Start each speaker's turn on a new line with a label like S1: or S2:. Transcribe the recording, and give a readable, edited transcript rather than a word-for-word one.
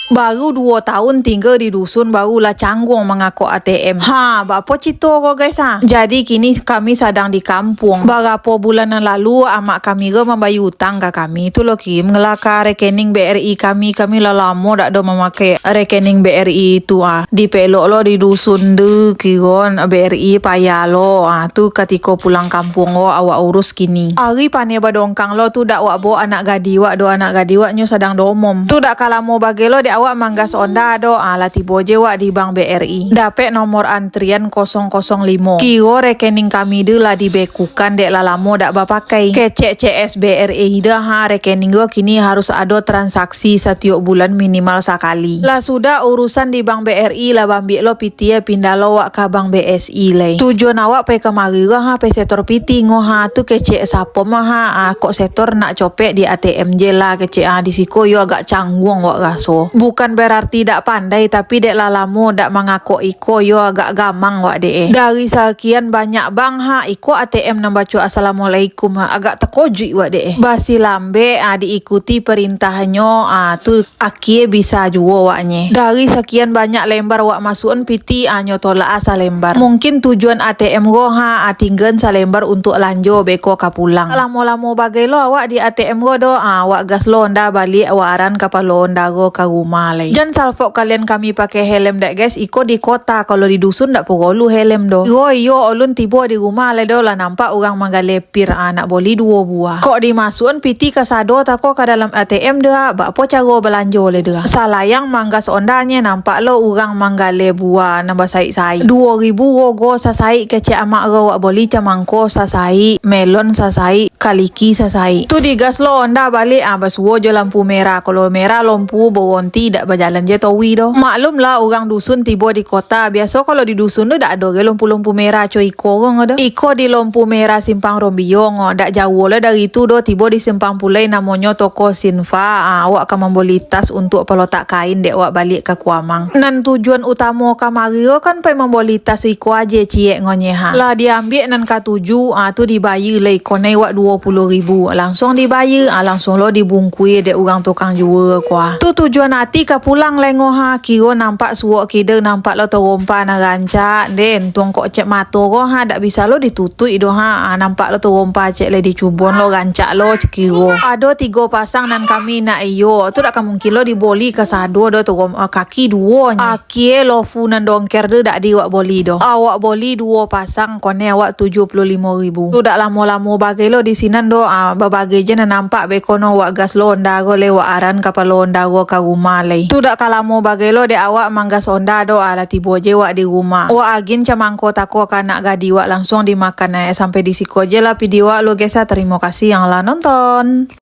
S1: Baru 2 tahun tinggal di dusun barulah canggung mengakuk ATM. Bapa cerita kau guys Jadi kini kami sedang di kampung. Berapa bulan yang lalu amak kami membayar hutang ke kami. Tu loh Kim ngelaka rekening BRI kami lah lama dak ada memakai rekening BRI itu Di pelok lo di dusun de kiron BRI payah lo. Tu ketika pulang kampung lo awak urus kini. Hari pane badongkang lo tu dak wak bawa anak gadi wak do anak gadi wak nyo sedang domom. Tu dak kalamo bagi lo awak manggas onda do ala tibo je wak di bank BRI. Dapet nomor antrian 005. Kiro rekening kami de lah dibekukan dek lalamo dak bapakai. Kecek CS BRI dah rekening go kini harus ada transaksi setiap bulan minimal sekali. Lah sudah urusan di bank BRI lah bambi lo piti pindah lo wak ke bank BSI lay. Tujuan awak pe kemari pe setor piti ngo tu kecek sapo kok setor nak copek di ATM je lah kecek di siko yo agak canggung wak gaso. Bukan berarti dak pandai tapi dek lalamo dak mengako iko yo agak gamang wak dek. Dari sekian banyak bank iko ATM nang baca assalamualaikum agak terkojik wak dek. Basi lambe diikuti perintahnya tu akie bisa juo waknya. Dari sekian banyak lembar wak masukan piti nyo tolak asal lembar. Mungkin tujuan ATM go tinggan salembar untuk lanjo beko kapulang. Lamo-lamo bagai lo awak di ATM go do wak gas lo nda balik waran kapal lo nda go ke rumah. Jangan salfok kalian kami pakai helm dak guys. Iko di kota kalau di dusun dak perlu helm do. Yo ulun tiba di rumah le do lah nampak orang manggalepir nak boli 2 buah. Kok dimasukin piti ke sado tako ke dalam ATM dah. Bak po cara belanja le dah. Salayang manggas ondanya nampak lo orang manggale buah nambah sai-sai. 2,000 go sasai kecek amak ro wak boli camangko sasai, melon sasai, kaliki sasai. Tu digas lo onda balik basuo jo lampu merah. Kalau merah lampu berhenti tidak berjalan je tawi doh. Maklum lah orang dusun tiba di kota. Biasa kalau di dusun tu dak ada lampu-lampu merah coy iko ada. Iko di lampu merah simpang Rombiong dak jauh lah dari itu doh tiba di simpang pulai namanya toko Sinfa. Awak akan membeli tas untuk pelotak kain dek awak balik ke Kuamang. Nan tujuan utama kamari kan pe membeli tas iko aja ciek ngonyeha. Lah diambil nan K7 tu dibayar lah iko nai wak 20,000. Langsung dibayar langsung lo dibungkui dek orang tukang jual kuah. Tu tujuan hati ka pulang lengo kiro nampak suak kide nampak lo terompa na rancak den tuang kok cek mato ko dak bisa lo ditutui do nampak lo terompa cek le dicubon lo rancak lo kiro. Ada 3 pasang dan kami nak iyo tu dak mungkin lo diboli ke sado do kaki 2 akie lo funan dongker do dak di wak boli do. Awak boli 2 pasang kone awak 75,000. Tu dak lamo-lamo bagai lo di sinan do babagai je na nampak bekono wak gas lo ndago le wak aran kapal lo ndago ka rumah le. Tu dak kalamo bagai lo de awak manggas onda do ala tibo je wak di rumah. Wak agin camangko tako kanak gadi wak langsung dimakan sampai di siko je lah video wak lo guys. Terima kasih yang lah nonton.